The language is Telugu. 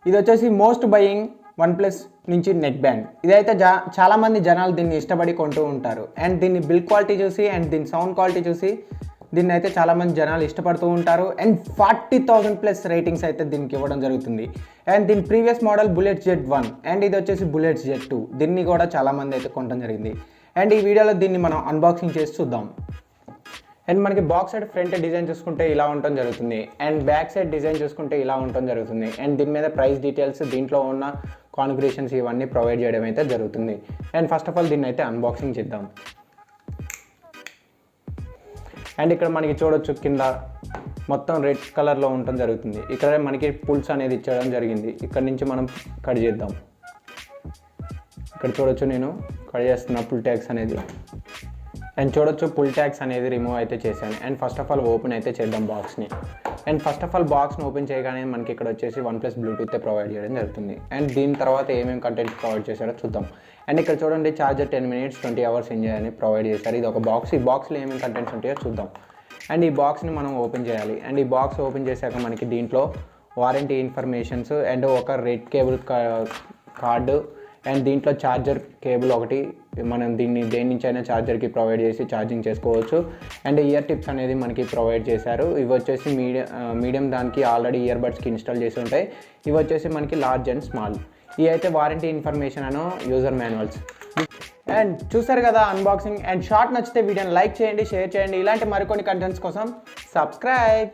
ఇది వచ్చేసి మోస్ట్ బయింగ్ OnePlus నుంచి నెక్ బ్యాండ్. ఇదైతే చాలామంది జనాలు దీన్ని ఇష్టపడి కొంటూ ఉంటారు. అండ్ దీన్ని బిల్డ్ క్వాలిటీ చూసి అండ్ దీని సౌండ్ క్వాలిటీ చూసి దీన్ని అయితే చాలామంది జనాలు ఇష్టపడుతూ ఉంటారు. అండ్ 40,000+ రేటింగ్స్ అయితే దీనికి ఇవ్వడం జరుగుతుంది. అండ్ దీని previous model Bullets Z1 and ఇది వచ్చేసి Bullets Z2. దీన్ని కూడా చాలామంది అయితే కొనడం జరిగింది. అండ్ ఈ వీడియోలో దీన్ని మనం అన్బాక్సింగ్ చేసి చూద్దాం. అండ్ మనకి బాక్స్ సైడ్ ఫ్రంట్ డిజైన్ చూసుకుంటే ఇలా ఉండటం జరుగుతుంది. అండ్ బ్యాక్ సైడ్ డిజైన్ చూసుకుంటే ఇలా ఉండటం జరుగుతుంది. అండ్ దీని మీద ప్రైస్ డీటెయిల్స్, దీంట్లో ఉన్న కాన్ఫిగరేషన్స్ ఇవన్నీ ప్రొవైడ్ చేయడం అయితే జరుగుతుంది. అండ్ ఫస్ట్ ఆఫ్ ఆల్ దీన్ని అయితే అన్బాక్సింగ్ చేద్దాం. అండ్ ఇక్కడ మనకి చూడొచ్చు కింద మొత్తం రెడ్ కలర్లో ఉండటం జరుగుతుంది. ఇక్కడ మనకి పుల్స్ అనేది ఇచ్చడం జరిగింది. ఇక్కడ నుంచి మనం కట్ చేద్దాం. ఇక్కడ చూడొచ్చు నేను కట్ చేస్తున్న పుల్ ట్యాగ్స్ అనేది. అండ్ చూడొచ్చు పుల్ ట్యాగ్స్ అనేది రిమూవ్ అయితే చేశాను. And first of all open అయితే చేద్దాం బాక్స్ని. అండ్ ఫస్ట్ ఆఫ్ ఆల్ బాక్స్ని ఓపెన్ చేయగానే మనకి ఇక్కడ వచ్చేసి OnePlus బ్లూటూత్ ప్రొవైడ్ చేయడం జరుగుతుంది. అండ్ దీని తర్వాత ఏమేమి కంటెంట్ ప్రొవైడ్ చేశారో చూద్దాం. అండ్ ఇక్కడ చూడండి ఛార్జర్ 10 minutes 20 hours ఎంజాయ్ అని ప్రొవైడ్ చేశారు. ఇది ఒక బాక్స్. ఈ బాక్స్లో ఏమేమి కంటెంట్స్ ఉంటాయో చూద్దాం. అండ్ ఈ బాక్స్ని మనం ఓపెన్ చేయాలి. అండ్ ఈ బాక్స్ ఓపెన్ చేశాక మనకి దీంట్లో వారంటీ ఇన్ఫర్మేషన్స్ అండ్ ఒక రెడ్ కేబుల్ కార్డు అండ్ దీంట్లో ఛార్జర్ కేబుల్ ఒకటి, మనం దీన్ని దేని నుంచి అయినా ఛార్జర్కి ప్రొవైడ్ చేసి ఛార్జింగ్ చేసుకోవచ్చు. అండ్ ఇయర్ టిప్స్ అనేది మనకి ప్రొవైడ్ చేశారు. ఇవి వచ్చేసి మీడియం దానికి ఆల్రెడీ ఇయర్ బడ్స్కి ఇన్స్టాల్ చేసి ఉంటాయి. ఇవి వచ్చేసి మనకి లార్జ్ అండ్ స్మాల్. ఇవి అయితే warranty information Anu user manuals. And చూసారు కదా అన్బాక్సింగ్. అండ్ షార్ట్ నచ్చితే వీడియోని లైక్ చేయండి, షేర్ చేయండి. ఇలాంటి మరికొన్ని కంటెంట్స్ కోసం సబ్స్క్రైబ్.